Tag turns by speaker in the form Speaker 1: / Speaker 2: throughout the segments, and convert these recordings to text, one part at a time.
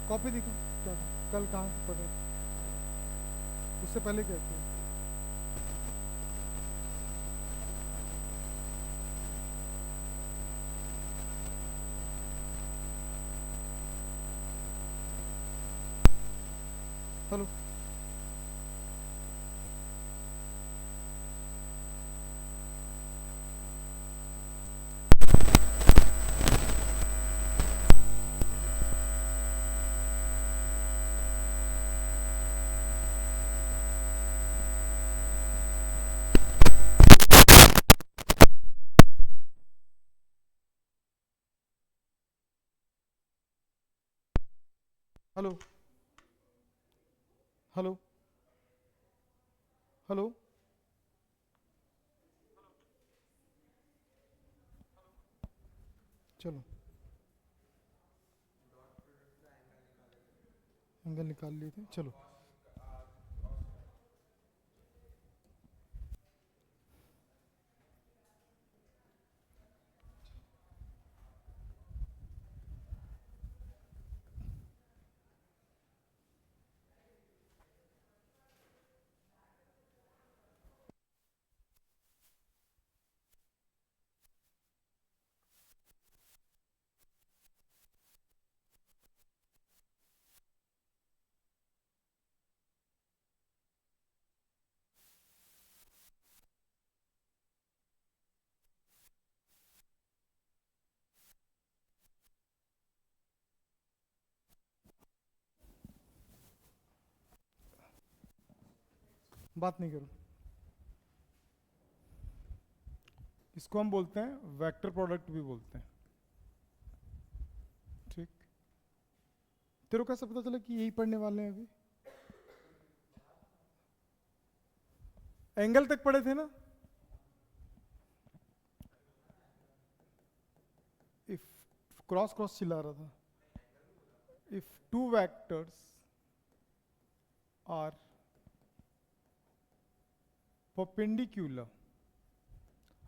Speaker 1: Copy दिखा, क्या था कल कहाँ से पढ़े, उससे पहले क्या किया? हेलो, हेलो, हेलो, हेलो, चलो एंगल निकाल लिए थे, चलो। बात नहीं करो, इसको हम बोलते हैं वेक्टर प्रोडक्ट भी बोलते हैं। ठीक, तेरे को कैसे पता चला कि यही पढ़ने वाले हैं अभी? एंगल तक पढ़े थे ना? इफ क्रॉस क्रॉस चिल्ला रहा था। If two vectors are perpendicular,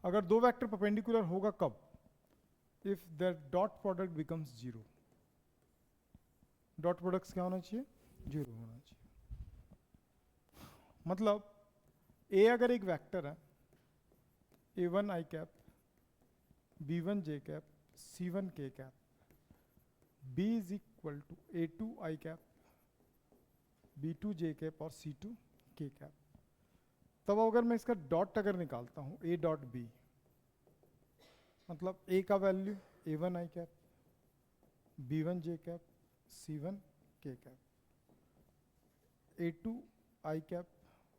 Speaker 1: अगर दो वेक्टर परपेंडिकुलर होगा कब? If the dot product becomes zero. Dot product क्या होना चाहिए? जीरो होना चाहिए। मतलब ए अगर एक वेक्टर है, A one i cap, B one j cap, C one k cap, B is equal to A two i cap, B two j cap और सी टू के कैप, तब अगर मैं इसका डॉट अगर निकालता हूं ए डॉट बी, मतलब ए का value A one i cap, B one j cap, C one k cap, A two i cap,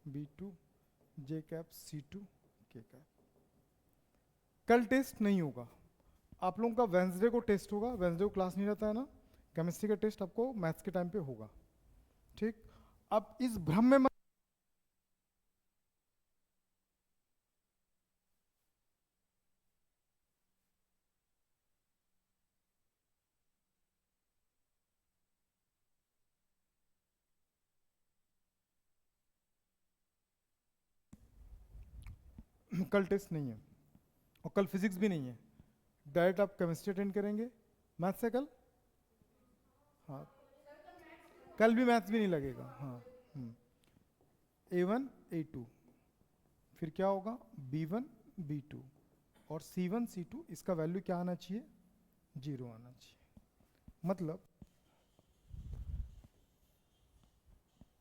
Speaker 1: B two j cap, C two k cap. कल टेस्ट नहीं होगा आप लोगों का, वेंसडे को टेस्ट होगा। वेंसडे को क्लास नहीं रहता है ना, केमिस्ट्री का टेस्ट आपको मैथ्स के टाइम पे होगा। ठीक, अब इस भ्रम में कल टेस्ट नहीं है और कल फिजिक्स भी नहीं है, डायरेक्ट आप केमिस्ट्री अटेंड करेंगे। मैथ्स है कल? हाँ, कल भी मैथ्स भी नहीं लगेगा। हाँ, ए वन ए टू, फिर क्या होगा बी वन बी टू और सी वन सी टू, इसका वैल्यू क्या आना चाहिए? जीरो आना चाहिए। मतलब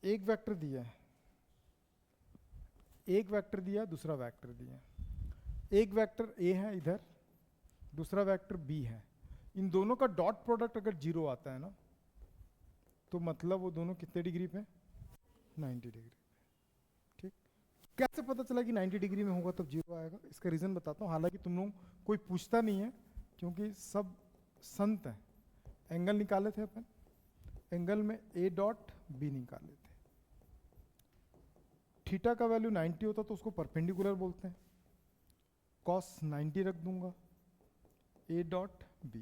Speaker 1: एक वेक्टर दिया है, एक वेक्टर दिया, दूसरा वेक्टर दिया है। एक वेक्टर ए है इधर, दूसरा वेक्टर बी है। इन दोनों का डॉट प्रोडक्ट अगर जीरो आता है ना, तो मतलब वो दोनों कितने डिग्री पे? 90 डिग्री। ठीक, कैसे पता चला कि 90 डिग्री में होगा तब जीरो आएगा? इसका रीजन बताता हूँ। हालांकि तुम लोग कोई पूछता नहीं है, क्योंकि सब संत हैं। एंगल निकाले थे अपन, एंगल में ए डॉट बी निकाले थे। थीटा का वैल्यू 90 होता तो उसको परपेंडिकुलर बोलते हैं। कॉस 90 रख दूंगा, ए डॉट बी,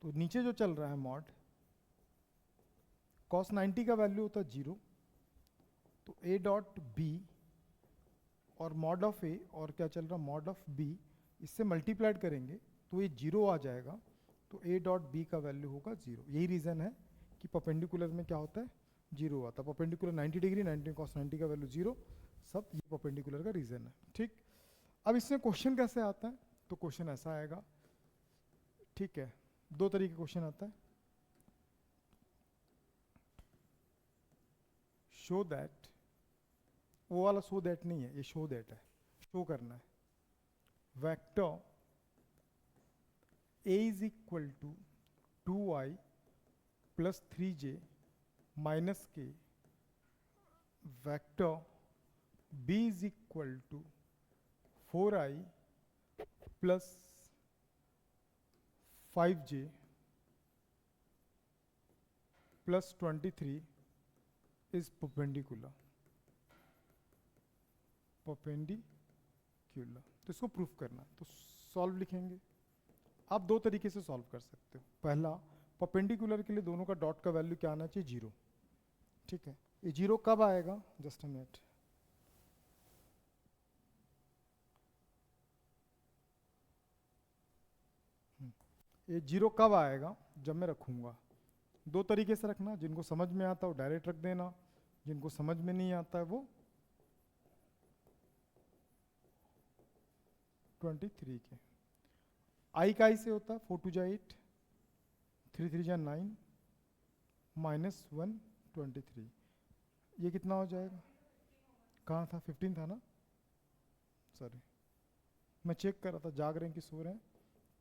Speaker 1: तो नीचे जो चल रहा है मॉड, कॉस 90 का वैल्यू होता है जीरो, तो ए डॉट बी और मॉड ऑफ ए और क्या चल रहा मॉड ऑफ बी, इससे मल्टीप्लाइड करेंगे तो ये जीरो आ जाएगा। तो ए डॉट बी का वैल्यू होगा 0। यही रीज़न है कि परपेंडिकुलर में क्या होता है, 0 आता है। परपेंडिकुलर 90 डिग्री, 90 cos 90 का वैल्यू 0, सब ये परपेंडिकुलर का रीज़न है। ठीक, अब इसमें क्वेश्चन कैसे आता है, तो क्वेश्चन ऐसा आएगा, ठीक है, दो तरीके क्वेश्चन आता है। शो दैट, वो वाला शो दैट नहीं है, ये शो दैट है, शो करना है। Vector a is equal to 2i plus 3j minus k, vector b is equal to 4i plus 5j plus 23 is perpendicular. Perpendicular, तो इसको प्रूफ करना, तो सॉल्व लिखेंगे। आप दो तरीके से सॉल्व कर सकते हो। पहला, परपेंडिकुलर के लिए दोनों का डॉट का वैल्यू क्या आना चाहिए, 0। ठीक है, ये 0 कब आएगा, जस्ट अ मिनट, ये 0 कब आएगा, जब मैं रखूंगा। दो तरीके से रखना, जिनको समझ में आता है वो डायरेक्ट रख देना, जिनको समझ में नहीं आता है वो 23 के। आई का आई से होता है 4 2 जा 8, 3 3 जा 9, माइनस 1 23, ये कितना हो जाएगा, कहाँ था, 15 था ना, सॉरी मैं चेक कर रहा था जाग रहे हैं कि सो रहे हैं,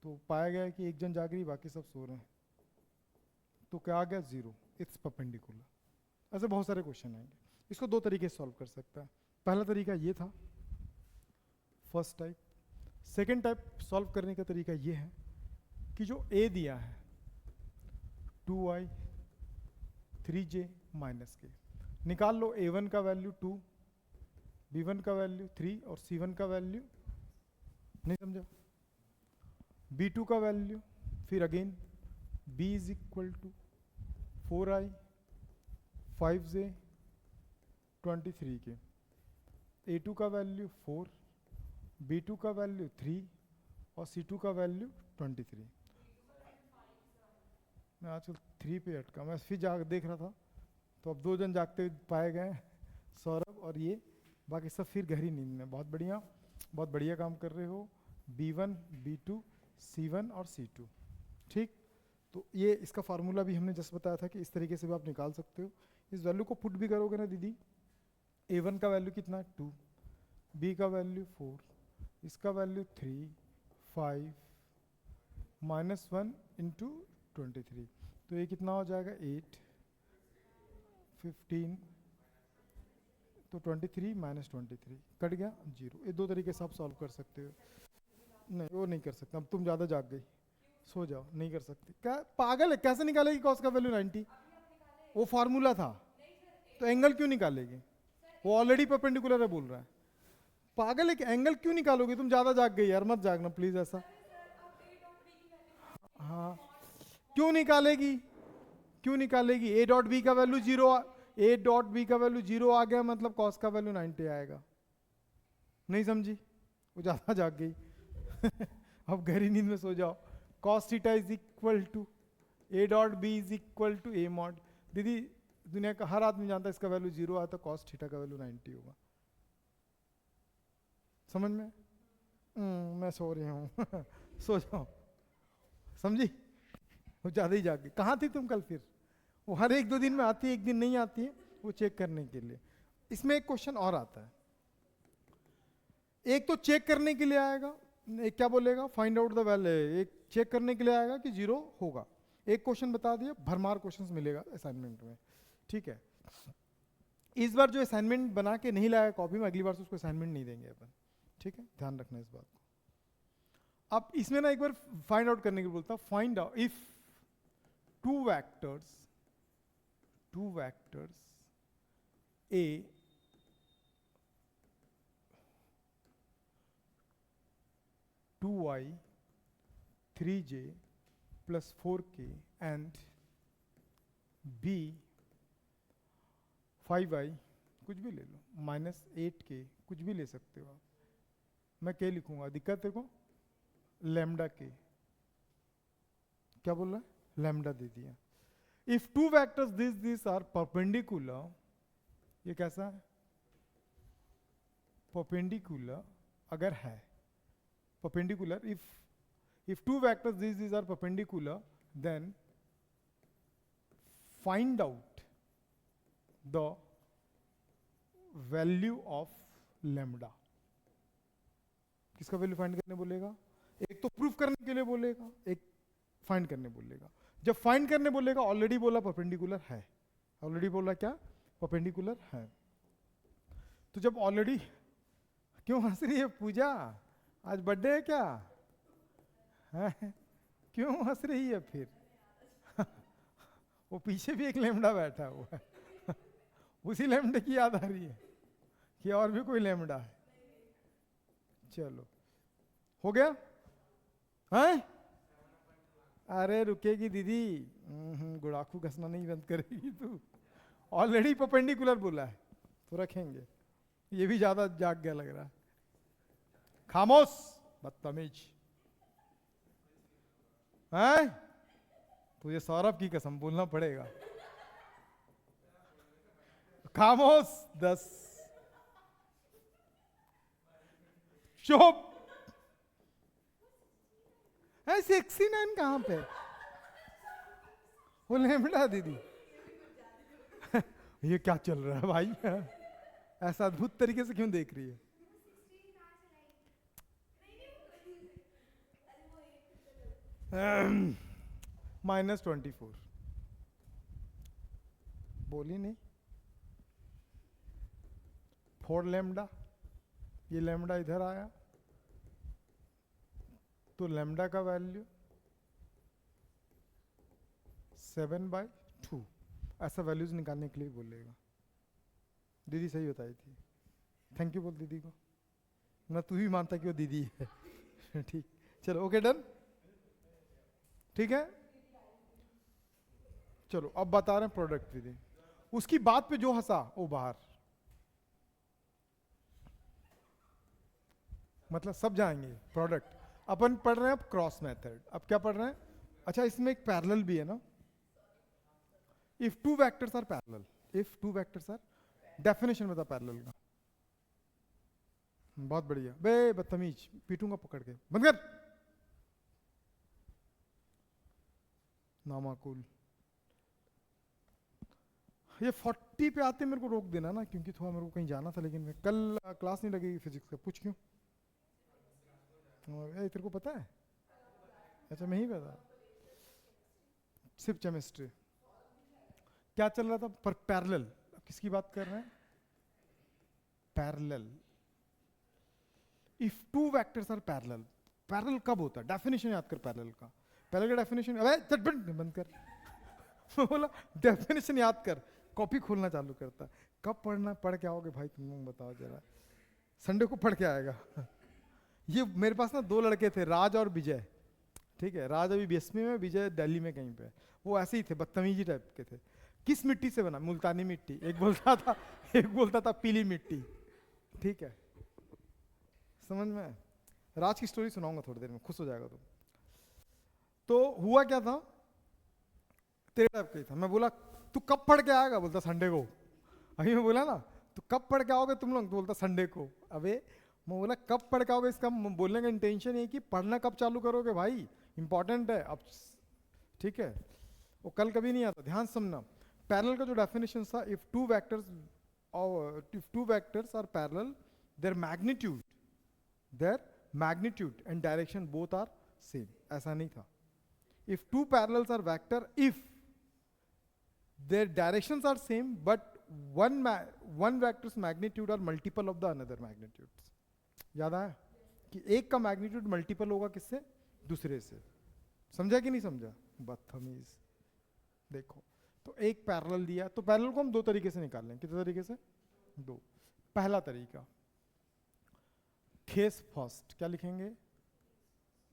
Speaker 1: तो पाया गया कि एक जन जाग रही, बाकी सब सो रहे हैं, तो क्या आ गया, 0, इट्स परपेंडिकुलर। ऐसे बहुत सारे क्वेश्चन आएंगे। इसको दो तरीके से सॉल्व कर सकता है। पहला तरीका ये था, first type. Second type solve करने का तरीका ये है कि जो a दिया है 2i 3j माइनस के, निकाल लो a1 का वैल्यू 2, b1 का वैल्यू 3 और c1 का वैल्यू, नहीं समझा, b2 का वैल्यू, फिर again b is equal to 4i 5j 23 के, a2 का वैल्यू 4, b2 का वैल्यू 3 और c2 का वैल्यू 23। मैं आजकल 3 पे अटका, मैं फिर जाग देख रहा था, तो अब 2 जन जागते हुए पाए गए, सौरभ और ये, बाकी सब फिर गहरी नींद में। बहुत बढ़िया, बहुत बढ़िया काम कर रहे हो। b1 b2 c1 और c2, ठीक। तो ये इसका फार्मूला भी हमने जस्ट बताया था कि इस तरीके से भी आप निकाल सकते हो। इस वैल्यू को पुट भी करोगे ना दीदी, a1 का वैल्यू कितना है 2, b का वैल्यू 4, इसका वैल्यू 3 5 माइनस 1 इंटू 23, तो ये कितना हो जाएगा 8 15, तो 23 माइनस 23 कट गया 0। ये दो तरीके से आप सॉल्व कर सकते हो। नहीं वो नहीं कर सकते, अब तुम ज़्यादा जाग गई, सो जाओ, नहीं कर सकते। क्या पागल है, कैसे निकालेगी कॉस का वैल्यू 90, वो फार्मूला था, तो एंगल क्यों निकालेगी, वो ऑलरेडी परपेंडिकुलर है बोल रहा है। पागल है कि एंगल क्यों निकालोगे, तुम ज़्यादा जाग गई यार, मत जागना प्लीज़ ऐसा। हाँ, क्यों निकालेगी, क्यों निकालेगी, ए डॉट बी का वैल्यू 0, ए डॉट बी का वैल्यू 0 आ गया मतलब कॉस का वैल्यू 90 आएगा। नहीं समझी, वो ज़्यादा जाग गई अब गहरी नींद में सो जाओ। Cos theta is equal to A dot B is equal to A mod. दीदी दुनिया का हर आदमी जानता है इसका वैल्यू 0 आता है, कॉस थीटा का वैल्यू 90 होगा। समझ में? मैं सो रही हूँ सो जाओ, समझी, वो ज़्यादा ही जाग गई। कहाँ थी तुम कल फिर, वो हर एक दो दिन में आती है, एक दिन नहीं आती है, वो चेक करने के लिए। इसमें एक क्वेश्चन और आता है, एक तो चेक करने के लिए आएगा, एक क्या बोलेगा, फाइंड आउट द वैल्यू, एक चेक करने के लिए आएगा कि 0 होगा। एक क्वेश्चन बता दिया, भरमार क्वेश्चंस मिलेगा असाइनमेंट में, ठीक है। इस बार जो असाइनमेंट बना के नहीं लाया कॉपी में, अगली बार से उसको असाइनमेंट नहीं देंगे अपन, ठीक है, ध्यान रखना इस बात को। अब इसमें ना एक बार फाइंड आउट करने के लिए बोलता, find out if two vectors A 2i 3j plus 4k and b 5i, कुछ भी ले लो, माइनस 8k, कुछ भी ले सकते हो आप। मैं क्या लिखूंगा, दिक्कत देखो, लैम्डा के क्या बोल रहा है, लैम्डा दे दिया। If two vectors this are perpendicular, ये कैसा है, परपेंडिकुलर अगर है, perpendicular, if two vectors these are perpendicular, then find out the value of lambda। किसका वैल्यू फाइंड करने बोलेगा, एक तो प्रूफ करने के लिए बोलेगा, एक फाइंड करने बोलेगा। जब फाइंड करने बोलेगा ऑलरेडी बोला परपेंडिकुलर है, ऑलरेडी बोला क्या, परपेंडिकुलर है। तो जब ऑलरेडी, क्यों हंस रही है पूजा, आज बर्थडे है क्या है? क्यों हंस रही है फिर? वो पीछे भी एक लैम्डा बैठा हुआ है उसी लैम्डे की याद आ रही है कि और भी कोई लैम्डा है। चलो हो गया है? अरे रुकेगी दीदी, गुड़ाखू घसना नहीं बंद करेगी तू, ऑलरेडी परपेंडिकुलर बोला है तो रखेंगे। ये भी ज्यादा जाग गया लग रहा है, खामोश बदतमीज है, तुझे सौरभ की कसम बोलना पड़ेगा, खामोश 10 चुप। 69 कहां पे, वो लैम्डा दीदी ये क्या चल रहा है भाई ऐसा अद्भुत तरीके से क्यों देख रही है? -24 बोली नहीं, 4 लैम्डा, ये लैम्डा इधर आया तो लैम्डा का वैल्यू 7/2, ऐसा वैल्यूज निकालने के लिए बोलेगा। दीदी सही बताई थी, थैंक यू बोल दीदी को, ना तू भी मानता कि वो दीदी है ठीक, चलो ओके डन, ठीक है। चलो अब बता रहे हैं प्रोडक्ट विधि। उसकी बात पे जो हंसा वो बाहर, मतलब सब जाएंगे। प्रोडक्ट अपन पढ़ रहे हैं अब क्रॉस मेथड। अब क्या पढ़ रहे हैं, अच्छा इसमें एक पैरेलल भी है ना, if two vectors are parallel, if two vectors are, definition बता पैरेलल का। बहुत बढ़िया बे, बदतमीज पीटूंगा पकड़ के, बंद कर नामाकुल। ये 40 पे आते मेरे को रोक देना ना, क्योंकि थोड़ा मेरे को कहीं जाना था, लेकिन कल क्लास नहीं लगेगी फिजिक्स का। पूछ क्यों, तेरे को पता है? अच्छा मैं ही पता, सिर्फ केमिस्ट्री। क्या चल रहा था, पर पैरेलल, किसकी बात कर रहे हैं, parallel. If two vectors are parallel, parallel कब होता है, डेफिनेशन याद कर पैरेलल का। पैरेलल का डेफिनेशन, अबे चटपट बंद कर बोला डेफिनेशन याद कर, कॉपी खोलना चालू करता। कब पढ़ना, पढ़ के आओगे भाई तुम लोग बताओ जरा, संडे को पढ़ के आएगा ये मेरे पास ना 2 लड़के थे, राज और विजय, ठीक है। राज अभी बीएसपी में, विजय दिल्ली में कहीं पे। वो ऐसे ही थे, बदतमीजी टाइप के थे। किस मिट्टी से बना, मुल्तानी मिट्टी, एक बोलता था पीली मिट्टी, ठीक है। समझ में? राज की स्टोरी सुनाऊंगा थोड़ी देर में, खुश हो जाएगा तुम। तो हुआ क्या था, तेरे टाइप का ही था। मैं बोला तू कब पढ़ के आएगा, बोलता संडे को। अभी मैं बोला ना तो कब पढ़ के आओगे तुम लोग, तो बोलता संडे को। अबे मैं बोला कब पढ़ के आओगे, इसका बोलने का इंटेंशन है कि पढ़ना कब चालू करोगे भाई, इंपॉर्टेंट है अब, ठीक है। वो कल कभी नहीं आता, ध्यान सुनना। पैरेलल का जो डेफिनेशन था, if two vectors are parallel, their magnitude and direction both are same, ऐसा नहीं था। If two parallels are vector, इफ their directions are same but one vector's magnitude are multiple of the another magnitudes। याद आया कि एक का magnitude multiple होगा किससे, दूसरे से। समझा कि नहीं समझा, बदतमीज। देखो तो एक पैरेलल दिया, तो पैरेलल को हम 2 तरीके से निकाल लें। कितने तरीके से, 2। पहला तरीका, केस फर्स्ट। क्या लिखेंगे,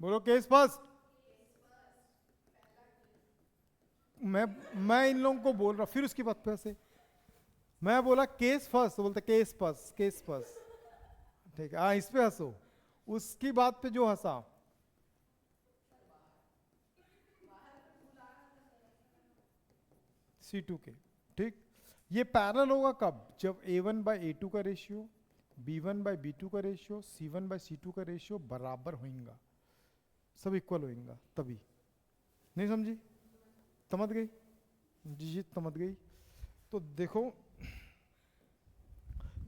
Speaker 1: बोलो केस फर्स्ट। मैं इन लोगों को बोल रहा, फिर उसकी बात पे से मैं बोला केस फर्स्ट, तो बोलते केस फर्स्ट, केस फर्स्ट, ठीक है। हाँ इस पे हंसो, उसकी बात पे जो हंसा C2 के, ठीक। ये पैरेलल होगा कब? जब A1 बाय A2 का रेशियो, B1 बाय B2 का रेशियो, C1 बाय C2 का रेशियो बराबर होएगा, सब इक्वल होएगा तभी। नहीं समझी? समझ गई? जी समझ गई। तो देखो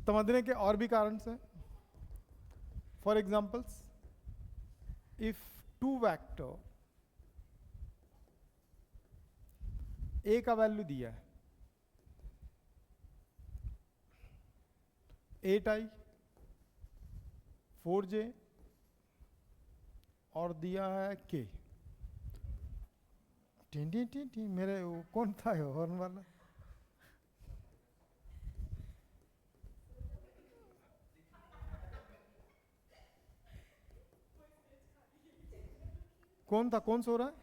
Speaker 1: समझने के और भी कारण हैं। For examples, if two vector A का वैल्यू दिया है 8i 4j और दिया है k। T T T T मेरे वो कौन था हॉर्न वाला? कौन था? कौन सो रहा है?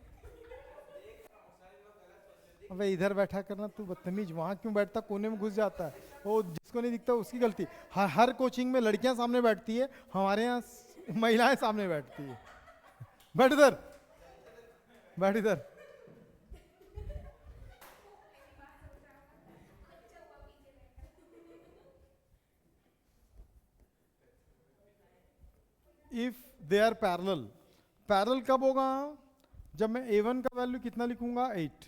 Speaker 1: अबे इधर बैठा करना तू, बदतमीज। वहां क्यों बैठता? कोने में घुस जाता है। वो जिसको नहीं दिखता उसकी गलती। हर कोचिंग में लड़कियां सामने बैठती है, हमारे यहाँ महिलाएं सामने बैठती है। बैठ इधर, बैठ इधर। If they are parallel, parallel कब होगा? जब मैं A1 का वैल्यू कितना लिखूंगा 8,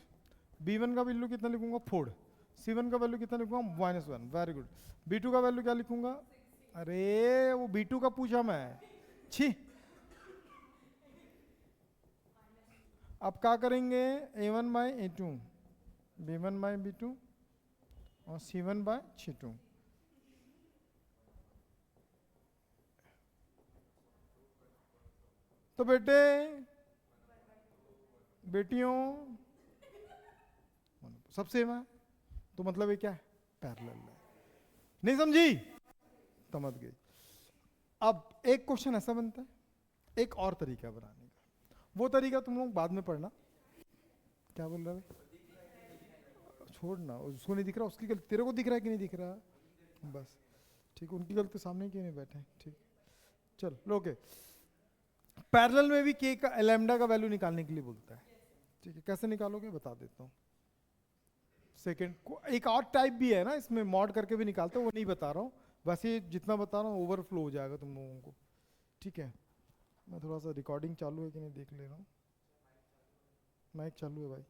Speaker 1: B1 का वैल्यू कितना लिखूंगा 4, C1 का वैल्यू कितना लिखूंगा -1। Very good. B2 का वैल्यू क्या लिखूंगा? अरे वो B2 का पूछा मैं, छी। अब क्या करेंगे? A1 bye A2, B1 bye B2 और C1 बाय C2। तो बेटे बेटियों सब सेम है, तो मतलब ये क्या है? पैरेलल है। नहीं समझी? समझ गई। अब एक क्वेश्चन ऐसा बनता है, एक और तरीका बनाने का, वो तरीका तुम लोग बाद में पढ़ना। क्या बोल रहा है? छोड़ना, उसको नहीं दिख रहा, उसकी गलती। तेरे को दिख रहा है कि नहीं दिख रहा? बस ठीक, उनकी गलती सामने क्यों नहीं बैठे? ठीक, चल लोगे। पैरेलल में भी के का लैम्डा का वैल्यू निकालने के लिए बोलता है, ठीक है। कैसे निकालोगे बता देता हूँ। सेकेंड, एक और टाइप भी है ना इसमें, मॉड करके भी निकालते हैं, वो नहीं बता रहा हूँ। बस ये जितना बता रहा हूँ ओवरफ्लो हो जाएगा तुम लोगों को, ठीक है। मैं थोड़ा सा रिकॉर्डिंग चालू है कि नहीं देख ले रहा हूँ। माइक चालू है भाई।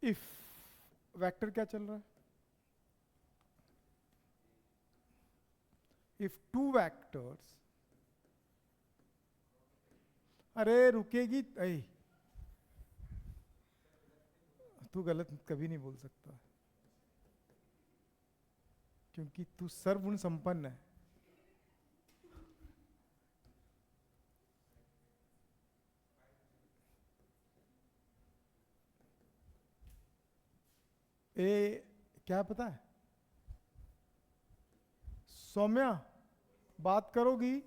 Speaker 1: इफ वेक्टर क्या चल रहा है? इफ टू वेक्टर्स, अरे रुकेगी, तू गलत कभी नहीं बोल सकता, क्योंकि तू सर्वगुण संपन्न है। ए क्या पता है? सौम्या बात करोगी,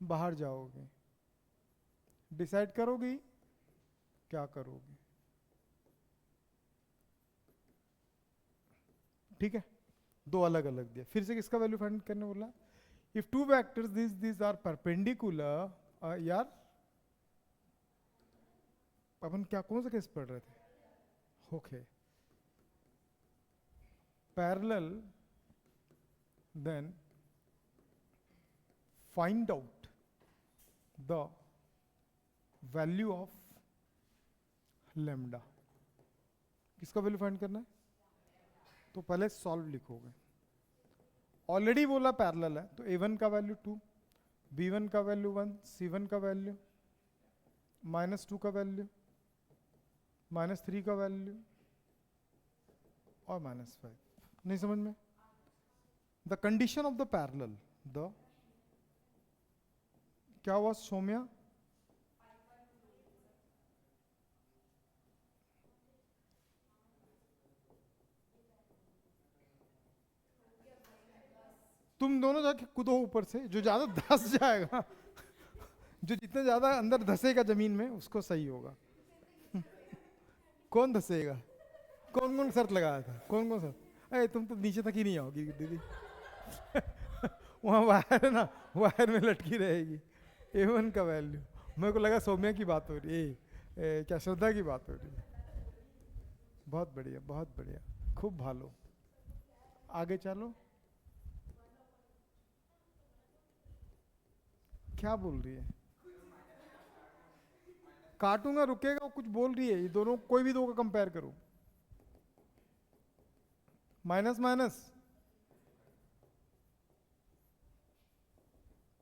Speaker 1: बाहर जाओगे, डिसाइड करोगी क्या करोगे, ठीक है। दो अलग अलग दिया, फिर से किसका वैल्यू फाइंड करने बोला? If two vectors this are perpendicular, यार अपन क्या कौन सा केस पढ़ रहे थे? Okay, parallel, then find out the value of lambda. किसका वैल्यू फाइंड करना है? तो पहले सॉल्व लिखोगे। ऑलरेडी बोला पैरेलल है, तो A1 का वैल्यू 2, B1 का वैल्यू 1, C1 का वैल्यू -2 का वैल्यू, -3 का वैल्यू और -5। नहीं समझ में? The condition of the parallel, the क्या हुआ सौम्या? तुम दोनों जाके कूदो ऊपर से, जो ज्यादा धस जाएगा जो जितना ज्यादा अंदर धसेगा जमीन में उसको सही होगा। कौन धसेगा? कौन कौन शर्त लगाया था? कौन कौन शर्त? अरे तुम तो नीचे तक ही नहीं आओगी दीदी वहाँ वायर है ना, वायर में लटकी रहेगी। A1 का वैल्यू मेरे को लगा सौम्या की बात हो रही है, क्या श्रद्धा की बात हो रही है। बहुत बढ़िया, बहुत बढ़िया, खूब भालो। आगे चलो, क्या बोल रही है? काटूंगा, रुकेगा, वो कुछ बोल रही है। ये दोनों कोई भी दो का कंपेयर करो, माइनस माइनस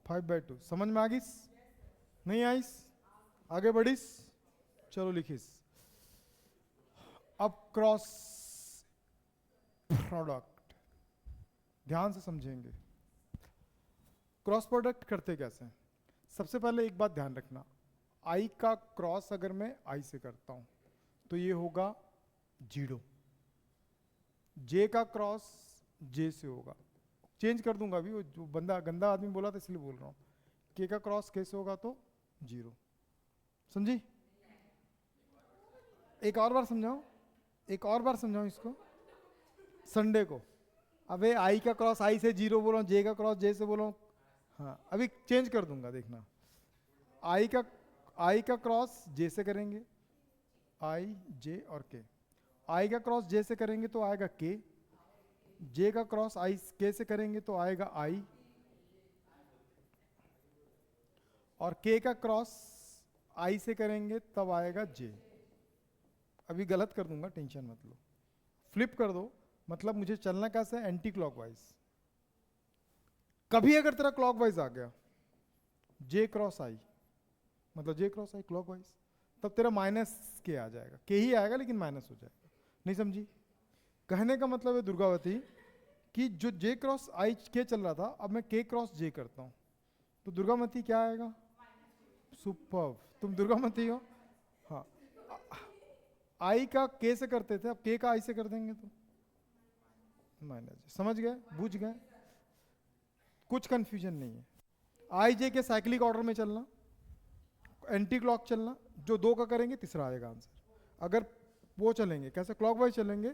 Speaker 1: 5/2 समझ में आ गई? नहीं आईस? आगे बढ़ीस? चलो लिखिस। अब क्रॉस प्रोडक्ट ध्यान से समझेंगे। क्रॉस प्रोडक्ट करते कैसे हैं? सबसे पहले एक बात ध्यान रखना, आई का क्रॉस अगर मैं आई से करता हूं तो ये होगा 0, जे का क्रॉस जे से होगा। चेंज कर दूंगा अभी, वो जो बंदा गंदा आदमी बोला था इसलिए बोल रहा हूं। के का क्रॉस कैसे होगा तो 0। समझी? एक और बार समझाओ, एक और बार समझाओ इसको। संडे को अबे आई का क्रॉस आई से 0 बोल रहा हूँ, जे का क्रॉस जे से बोल रहा हूँ। हाँ अभी चेंज कर दूंगा, देखना। आई का क्रॉस जे से करेंगे, आई जे और के। आई का क्रॉस जे से करेंगे तो आएगा के, जे का क्रॉस आई के से करेंगे तो आएगा आई, और के का क्रॉस आई से करेंगे तब आएगा जे। अभी गलत कर दूंगा, टेंशन मत लो। फ्लिप कर दो, मतलब मुझे चलना कैसे है? Anti clockwise. कभी अगर तेरा क्लॉकवाइज आ गया, जे क्रॉस आई, मतलब जे क्रॉस आई क्लॉकवाइज, तब तेरा माइनस के आ जाएगा। के ही आएगा लेकिन माइनस हो जाएगा। नहीं समझी? कहने का मतलब है दुर्गावती कि जो जे क्रॉस आई के चल रहा था, अब मैं के क्रॉस जे करता हूं तो दुर्गावती क्या आएगा? सुपर्ब, तुम दुर्गावती हो। हाँ, आई का के से करते थे, अब के का आई से कर देंगे तो माइनस। समझ गए? बुझ गए? कुछ कंफ्यूजन नहीं है। आई जे के साइक्लिक ऑर्डर में चलना, एंटी क्लॉक चलना, जो दो का करेंगे तीसरा आएगा आंसर। अगर वो चलेंगे कैसे, क्लॉकवाइज चलेंगे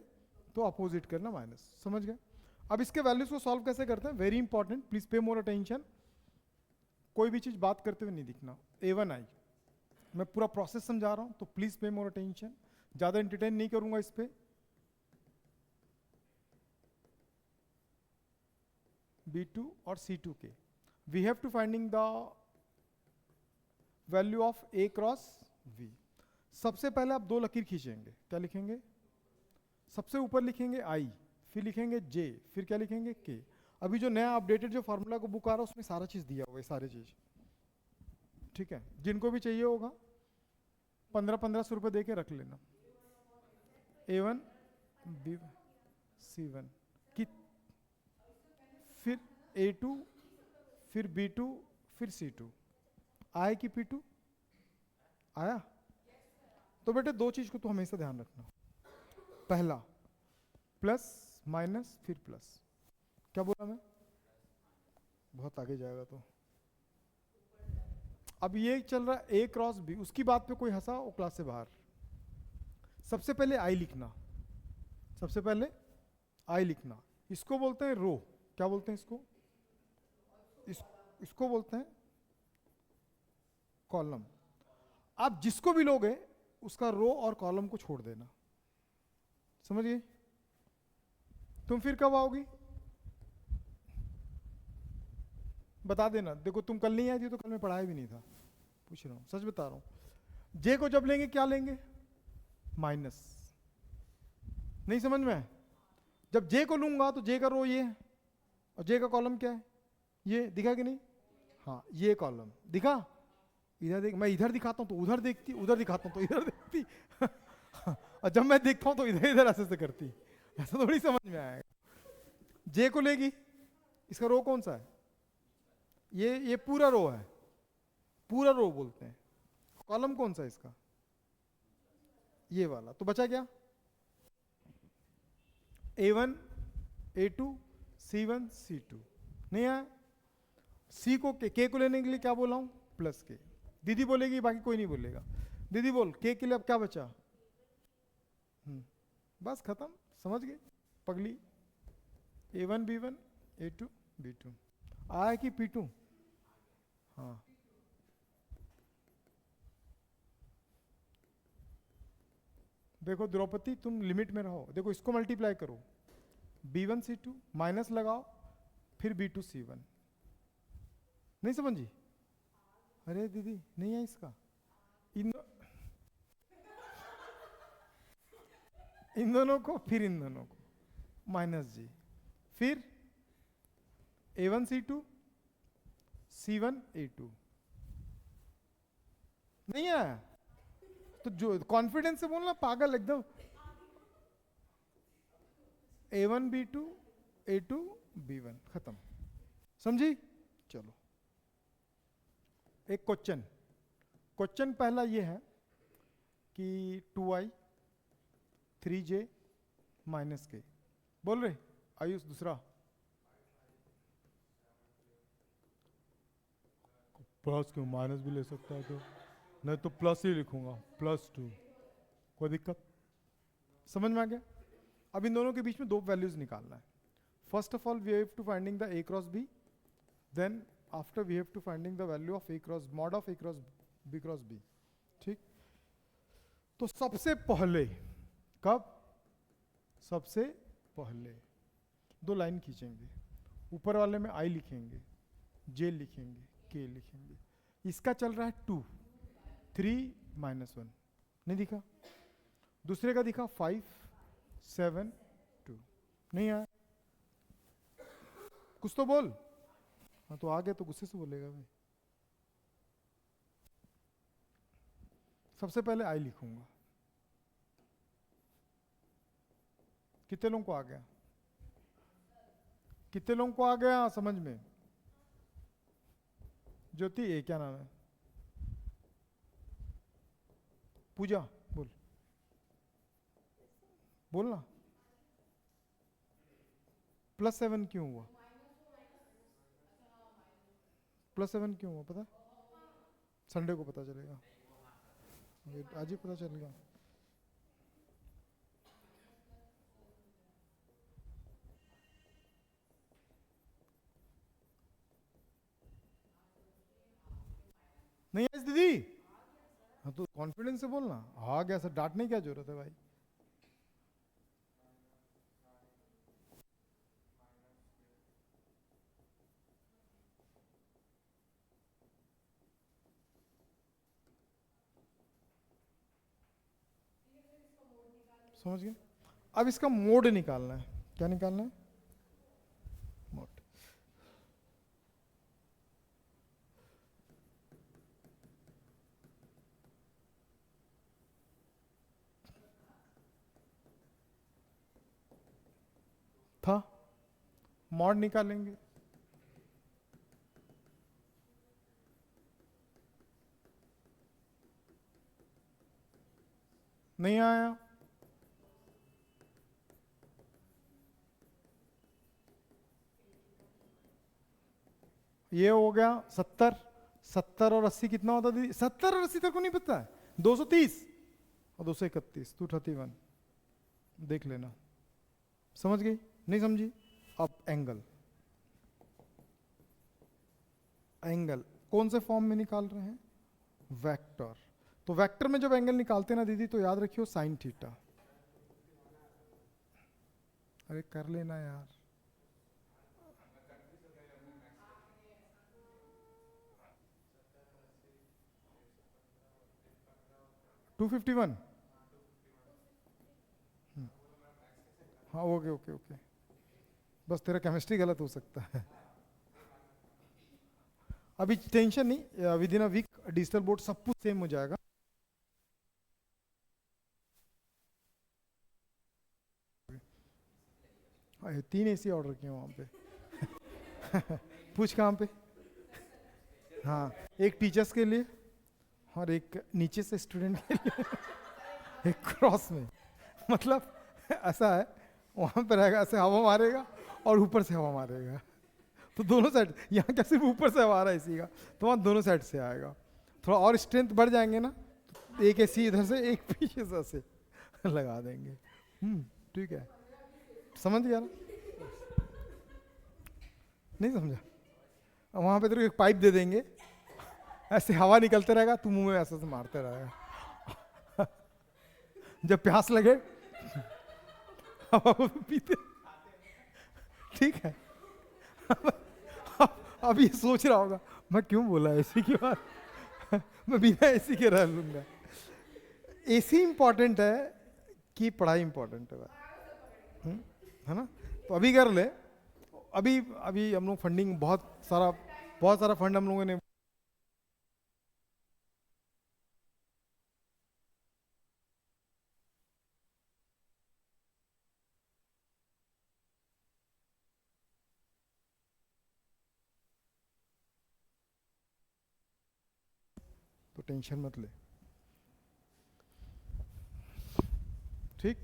Speaker 1: तो अपोजिट करना माइनस। समझ गए? अब इसके वैल्यूज को सॉल्व कैसे करते हैं? Very important, please pay more attention. कोई भी चीज बात करते हुए नहीं दिखना। A1 आई, मैं पूरा प्रोसेस समझा रहा हूं तो प्लीज पे मोर अटेंशन। ज्यादा एंटरटेन नहीं करूंगा इस पे। B2 और C2 के we have to finding the value of A cross V। सबसे पहले आप दो लकीर खींचेंगे। क्या लिखेंगे? सबसे ऊपर लिखेंगे I, फिर लिखेंगे J, फिर क्या लिखेंगे K। अभी जो नया अपडेटेड जो फार्मूला का बुक आ रहा है उसमें सारा चीज दिया हुआ है, सारी चीज। ठीक है, जिनको भी चाहिए होगा 1500 रुपए दे के रख लेना। A1 B C1 की, फिर A2, फिर B2, फिर C2। आया कि P2 आया? तो बेटे दो चीज को तो हमेशा ध्यान रखना। पहला प्लस माइनस फिर प्लस। क्या बोला मैं? बहुत आगे जाएगा तो। अब ये चल रहा है A क्रॉस B, उसकी बात पे कोई हंसा वो क्लास से बाहर। सबसे पहले I लिखना, सबसे पहले I लिखना। इसको बोलते हैं रो। क्या बोलते हैं इसको? इसको बोलते हैं कॉलम। आप जिसको भी लोगे उसका रो और कॉलम को छोड़ देना। समझ गए? तुम फिर कब आओगी बता देना। देखो तुम कल नहीं आई थी तो कल मैं पढ़ाया भी नहीं था, पूछ रहा हूं, सच बता रहा हूं। जे को जब लेंगे क्या लेंगे? माइनस। नहीं समझ में? जब जे को लूंगा तो जे का रो ये है और जे का कॉलम क्या है? ये दिखा कि नहीं? हाँ ये कॉलम दिखा। इधर देख, मैं इधर दिखाता हूं तो उधर देखती, उधर दिखाता हूं तो इधर देखती और जब मैं देखता हूं तो इधर इधर ऐसे से करती। ऐसा थोड़ी समझ में आएगा। जे को लेगी, इसका रो कौन सा है? ये पूरा रो है, पूरा रो बोलते हैं। कॉलम कौन सा है इसका? ये वाला। तो बचा क्या? A1 A2 C1 C2। नहीं आया? C को के को लेने के लिए क्या बोला हूं? प्लस के। दीदी बोलेगी, बाकी कोई नहीं बोलेगा। दीदी बोल, के लिए अब क्या बचा? बस खत्म, समझ गए पगली। A1 B1 A2 B2 आया कि P2? हाँ देखो द्रौपदी, तुम लिमिट में रहो। देखो इसको मल्टीप्लाई करो, B1C2 माइनस लगाओ, फिर B2C1। नहीं समझी? अरे दीदी नहीं है इसका। इन दोनों को, फिर इन दोनों को माइनस जी, फिर A1C2 C1A2। नहीं है तो जो कॉन्फिडेंस से बोलना, पागल एकदम। A1B2 A2B1 खत्म। समझी? चलो एक क्वेश्चन पहला ये है कि 2i 3j माइनस के बोल रहे आयुष। दूसरा प्लस क्यों, माइनस भी ले सकता है तो, नहीं तो प्लस ही लिखूंगा, +2। कोई दिक्कत? समझ में आ गया? अब इन दोनों के बीच में दो वैल्यूज निकालना है। First of all we have to finding the A cross B, then after we have to finding the value of A cross mod of A cross B cross B। ठीक, तो सबसे पहले कब? सबसे पहले दो लाइन खींचेंगे, ऊपर वाले में I लिखेंगे, J लिखेंगे, K लिखेंगे। इसका चल रहा है 2 3 -1, नहीं दिखा? दूसरे का दिखा 5 7 2, नहीं आया? कुछ तो बोल। हाँ तो आ गया तो गुस्से से बोलेगा भाई। सबसे पहले I लिखूंगा। कितने लोगों को आ गया? कितने लोगों को आ गया समझ में? ज्योति, ये क्या नाम है? पूजा, बोल बोलना। +7 क्यों हुआ? +7 क्यों हुआ पता? संडे को पता चलेगा, आज ही पता चलेगा। नहीं है दीदी? हाँ तो कॉन्फिडेंस से बोलना। आ गया सर, डांटने की क्या जरूरत है भाई? समझ गए? अब इसका मोड निकालना है। क्या निकालना है? मोड। था मॉड निकालेंगे। नहीं आया? ये हो गया 70। 70 और 80 कितना होता दीदी? 70 और 80 तक को नहीं पता है? 230 और 231 231, देख लेना। समझ गई? नहीं समझी? अब एंगल, एंगल कौन से फॉर्म में निकाल रहे हैं? वेक्टर। तो वेक्टर में जब एंगल निकालते ना दीदी तो याद रखियो साइन थीटा। अरे कर लेना यार। $251। हाँ ओके ओके ओके, बस तेरा केमिस्ट्री गलत हो सकता है। अभी टेंशन नहीं, within a week digital board सब कुछ सेम हो जाएगा। हाँ, 3 AC ऑर्डर किए वहाँ पे। पूछ कहाँ पे? हाँ, एक टीचर्स के लिए और एक नीचे से स्टूडेंट के लिए। एक क्रॉस में, मतलब ऐसा है, वहाँ पे रहेगा ऐसे हवा मारेगा और ऊपर से हवा मारेगा, तो दोनों साइड। यहाँ क्या सिर्फ ऊपर से हवा आ रहा है इसी का, तो वहाँ दोनों साइड से आएगा। थोड़ा और स्ट्रेंथ बढ़ जाएंगे ना, तो एक ऐसी इधर से एक पीछे से लगा देंगे। ठीक है, समझ गया ना? नहीं समझा? वहाँ पे तेरे को एक पाइप दे देंगे, ऐसे हवा निकलते रहेगा, तू मुंह में ऐसे से मारते रहेगा। जब प्यास लगे हवा को पीते, ठीक है। अब ये सोच रहा होगा मैं क्यों बोला एसी की बात, मैं बिना एसी के रह लूंगा। एसी इंपॉर्टेंट है कि पढ़ाई इंपॉर्टेंट है, है ना? तो अभी कर ले, अभी अभी हम लोग फंडिंग बहुत सारा फंड हम लोगों ने तो टेंशन मत ले, ठीक।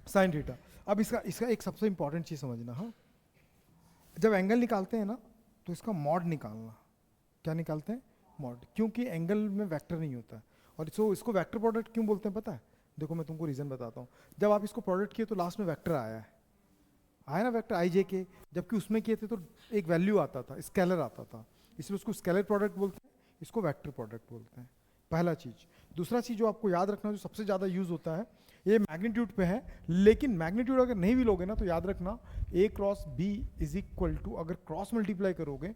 Speaker 1: Sine theta. अब इसका इसका एक सबसे इंपॉर्टेंट चीज समझना, हाँ, जब एंगल निकालते हैं ना तो इसका मॉड निकालना। क्या निकालते हैं? मॉड, क्योंकि एंगल में वेक्टर नहीं होता है। और इसको वेक्टर प्रोडक्ट क्यों बोलते हैं पता है? देखो मैं तुमको रीजन बताता हूँ। जब आप इसको प्रोडक्ट किए तो लास्ट में वेक्टर आया ना वेक्टर आई जे के, जबकि उसमें किए थे तो एक वैल्यू आता था, स्केलर आता था, इसलिए उसको स्केलर प्रोडक्ट बोलते हैं, इसको वेक्टर प्रोडक्ट बोलते हैं। पहला चीज। दूसरा चीज जो आपको याद रखना, जो सबसे ज्यादा यूज होता है, ये मैग्नीट्यूड पे है, लेकिन मैग्नीट्यूड अगर नहीं भी लोगे ना तो याद रखना a cross b is equal to, अगर क्रॉस मल्टीप्लाई करोगे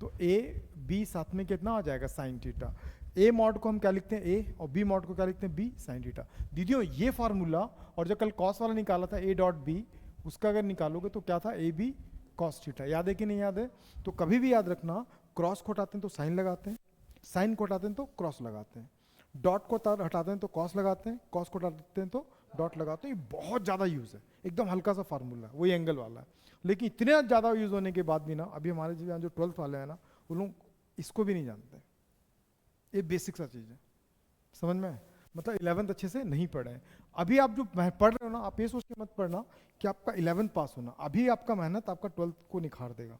Speaker 1: तो ए बी साथ में कितना आ जाएगा? Sine theta. ए मॉड को हम क्या लिखते हैं? ए, और बी मॉड को क्या लिखते हैं? B sine theta. दीदियों ये फार्मूला, और जो कल कॉस वाला निकाला था ए डॉट बी, उसका अगर निकालोगे तो क्या था? A b cos theta. याद है कि नहीं याद है? तो कभी भी याद रखना, क्रॉस को हटाते हैं तो साइन लगाते हैं, साइन को हटाते हैं तो क्रॉस लगाते हैं, डॉट को हटाते हैं तो कॉस लगाते हैं, कॉस को हटाते हैं तो डॉट लगाते हैं। ये बहुत ज़्यादा यूज़ है, एकदम हल्का सा फार्मूला है, वही एंगल वाला है। लेकिन इतने ज़्यादा यूज़ होने के बाद भी ना, अभी हमारे जो 12th वाले हैं ना, वो लोग इसको भी नहीं जानते। ये बेसिक सा चीज़ है, समझ में है? मतलब 11th अच्छे से नहीं पढ़े हैं। अभी आप जो पढ़ रहे हो ना, आप ये सोच के मत पढ़ना कि आपका 11th पास होना, अभी आपका मेहनत आपका 12th को निखार देगा,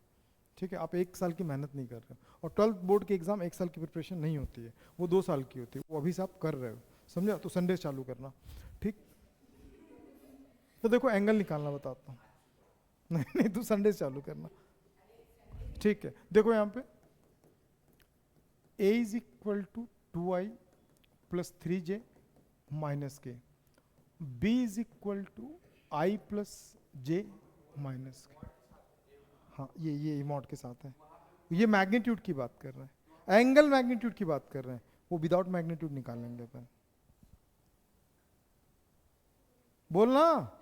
Speaker 1: ठीक है? आप 1 साल की मेहनत नहीं कर रहे हो, और 12th बोर्ड के एग्जाम 1 साल की प्रिपरेशन नहीं होती है, वो 2 साल की होती है, वो अभी से आप कर रहे हो, समझा? तो संडे चालू करना, ठीक। तो देखो एंगल निकालना बताता हूँ। नहीं नहीं, तू संडे चालू करना, ठीक है? देखो यहाँ पे a is equal to 2i plus 3j minus k, b is equal to i plus j minus k. हाँ, ये मॉड के साथ है। ये मैग्नीट्यूड की बात कर रहे हैं, एंगल मैग्नीट्यूड की बात कर रहे हैं, वो विदाउट मैग्नीट्यूड निकाल लेंगे अपन। बोलना।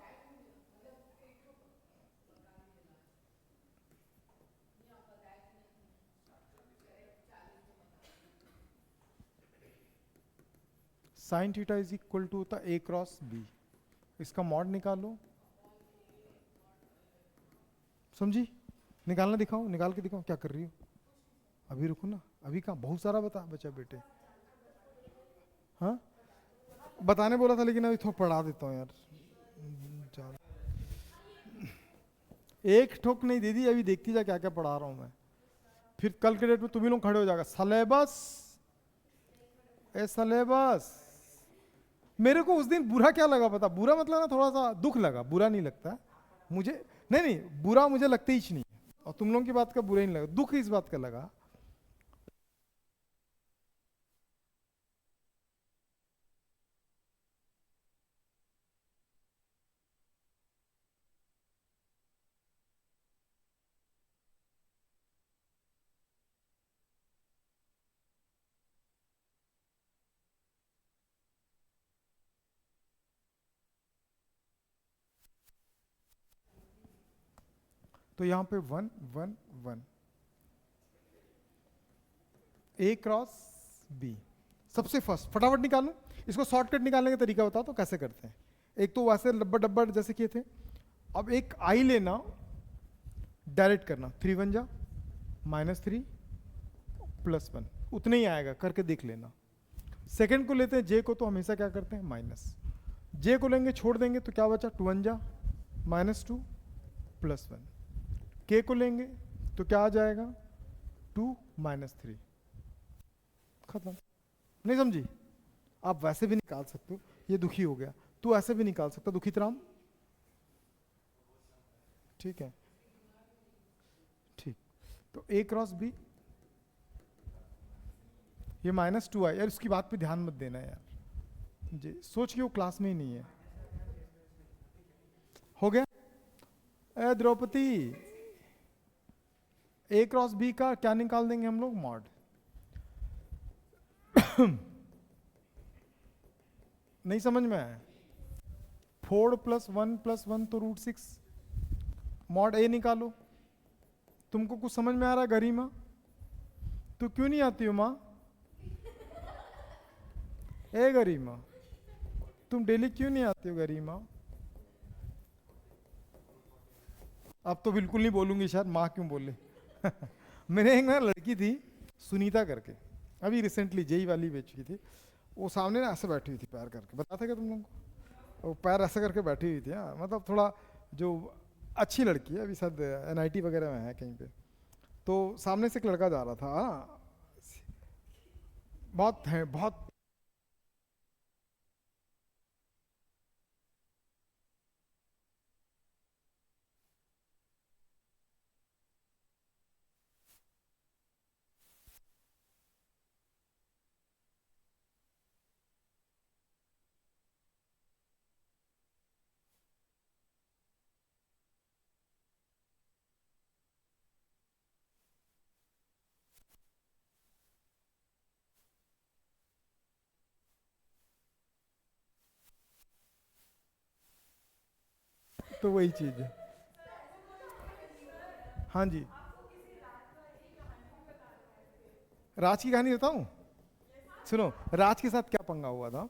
Speaker 1: Sine theta is equal to होता है a क्रॉस b, इसका मॉड निकालो, समझी? निकालना दिखाओ, निकाल के दिखाओ क्या कर रही हो। अभी रुको ना, अभी कहाँ, बहुत सारा बचा बेटे। हाँ बताने बोला था, लेकिन अभी थोड़ा पढ़ा देता हूँ यार। एक ठोक नहीं दीदी, अभी देखती जा क्या क्या पढ़ा रहा हूँ मैं, फिर कल के डेट में तुम ही लोग खड़े हो जाएगा सिलेबस ए सिलेबस। मेरे को उस दिन बुरा क्या लगा पता? बुरा मतलब ना थोड़ा सा दुख लगा, बुरा नहीं लगता मुझे, नहीं नहीं बुरा मुझे लगता ही नहीं है, और तुम लोगों की बात का बुरा ही नहीं लगा, दुख इस बात का लगा। तो यहां पे 1 1 1 ए क्रॉस बी, सबसे फर्स्ट फटाफट निकालूं, इसको शॉर्टकट निकालने का तरीका बताओ तो कैसे करते हैं। एक तो वैसे लब्बा डब्बा जैसे किए थे, अब एक आई लेना, डायरेक्ट करना, 3 1 जा -3 +1, उतना ही आएगा, करके देख लेना। सेकंड को लेते हैं जे को, तो हमेशा क्या करते हैं? माइनस। जे को लेंगे, छोड़ देंगे तो क्या बचा? 2 1 जा -2 +1। के को लेंगे तो क्या आ जाएगा? 2 -3, खत्म। नहीं समझी? आप वैसे भी निकाल सकते हो, ये दुखी हो गया, तू ऐसे भी निकाल सकता, दुखित राम, ठीक है? ठीक, तो ए क्रॉस बी, ये -2 आई, यार उसकी बात पे ध्यान मत देना यार, जी, सोच के वो क्लास में ही नहीं है। हो गया। ए द्रौपदी, ए क्रॉस बी का क्या निकाल देंगे हम लोग? मॉड। नहीं समझ में आया? 4+1+1 तो √6। मॉड ए निकालो। तुमको कुछ समझ में आ रहा है गरिमा? तो क्यों नहीं आती हो माँ? ए गरिमा, तुम डेली क्यों नहीं आती हो गरिमा? अब तो बिल्कुल नहीं बोलूंगी शायद, माँ क्यों बोले। मेरे एक ना लड़की थी सुनीता करके, अभी रिसेंटली जेई वाली बेच की थी। वो सामने ना ऐसे बैठी हुई थी पैर करके, बताता क्या तुम लोगों को? वो पैर ऐसे करके बैठी हुई थी। हाँ, मतलब थोड़ा जो अच्छी लड़की है, अभी शायद एनआईटी वगैरह में है कहीं पे। तो सामने से एक लड़का जा रहा था। हाँ, बहुत है बहुत। तो वही चीज है। हाँ जी, राज की कहानी बताऊं? सुनो, राज के साथ क्या पंगा हुआ था।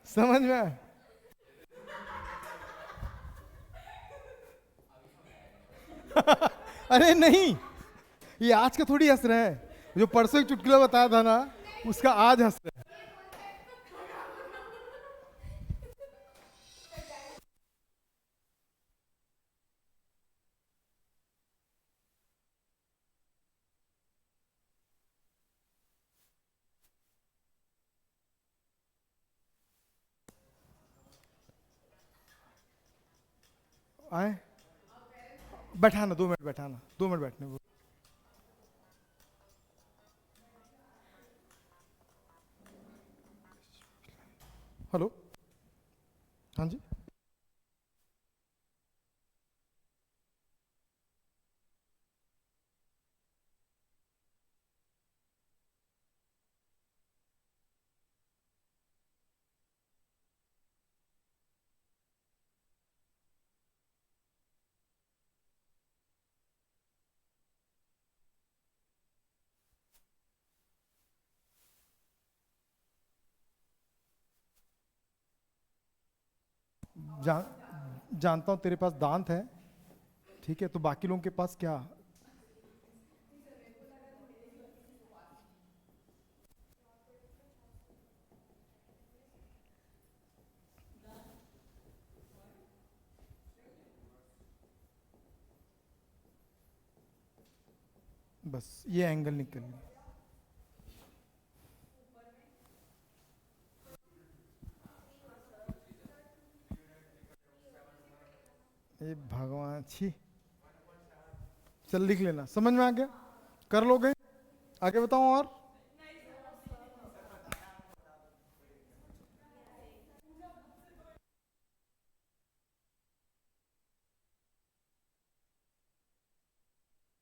Speaker 1: समझ में आया? अरे नहीं, ये आज का थोड़ी हंस रहे हैं। जो परसों एक चुटकुला बताया था ना, उसका आज हंस रहे हैं। आए, बैठाना 2 मिनट, बैठाना 2 मिनट बैठने को। हेलो, हाँ जी। जानता हूँ तेरे पास दांत है, ठीक है, तो बाकी लोगों के पास क्या? बस ये एंगल निकल गया। ये भगवान, छी। चल लिख लेना, समझ में आ गया? कर लोगे? आगे बताऊं और?